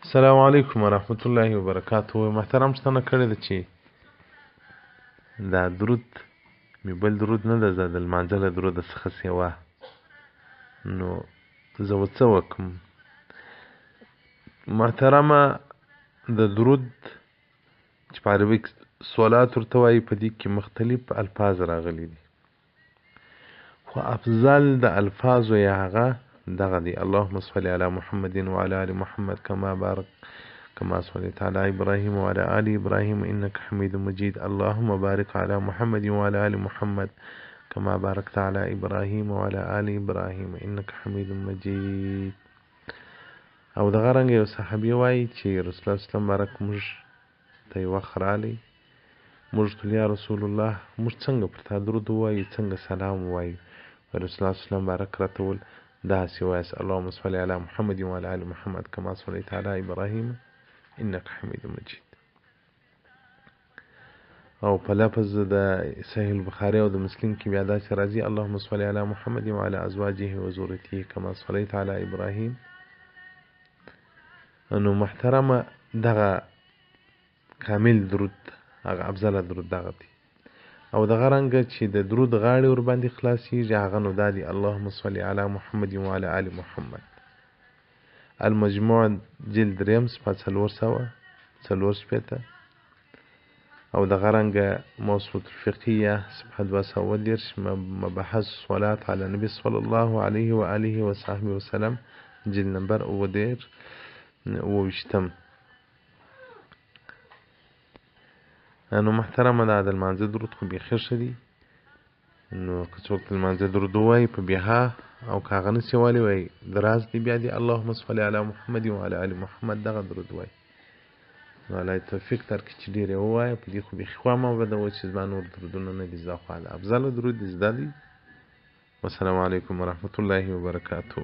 السلام علیکم ورحمت الله وبرکاته. محترم پوښتنه کړې ده چې دا درود مې بل درود نه ده زده، د لمانځه له دروده څخه سیوا، نو زه به څه وکړم؟ محترمه، د درود چې په عربي کې صلات ورته وایي، په دې کې مختلف الفاظ راغلي دي، خو افضل د الفاظو یې هغه دغه دی: اللهم صل علی محمد وعلى آل محمد كما صليت على إبراهيم وعلى آل إبراهيم إنك حميد مجيد. اللهم بارك على محمد وعلى آل محمد كما باركت على إبراهيم وعلى آل إبراهيم إنك حميد مجيد. او دغه رنګ یو صحابي وایي چې رسول الله صلی الله علیه وسلم بارک موږ ته یو وخت راغلی، موږ ته یا رسول الله موږ څنګه پر تا درود ووایو، څنګه سلام ووایو؟ رسول الله صلی الله علیه وسلم بارک راته وویل داسې وایاست: اللهم صل على محمد وعلى آل محمد كما صليت على إبراهيم إنك حميد مجيد. او په لفظ د صحیح البخاري او د مسلم کې بیا داسې راځي: اللهم صل على محمد وعلى أزواجه وذريته كما صليت على إبراهيم. نو محترمه، دغه کامل درود، هغه افضل درود دغه دی. او دغه رنګه چې د درود غاړې ور باندې خلاصیږي، هغه نو دا دی: اللهم صل على محمد وعلى آل محمد. المجموع جلد 3 صفحه 440. او دغه رنګه موسوعة الفقهیه صفحه 210 مبحث صلات على النبي صلى الله عليه وآله وصحبه وسلم جلد نمبر 29. نو محترمه، دا د لمانځه درود خو بیخي ښه دی. نو که څوک د لمانځه درود ووایي په بها، او که هغه نسي ویلی وایي دراز دی، بیا دی اللهم صل على محمد وعلى آل محمد دغه درود وایي. نو الله یې توفیق درکړي چې ډېر یې ووایه. په دې خو بیخي خوا مه بدوه چې زما نور درودونه نه دي زده، خو افضل درود دې زده دی. والسلام علیکم ورحمة الله وبرکاته.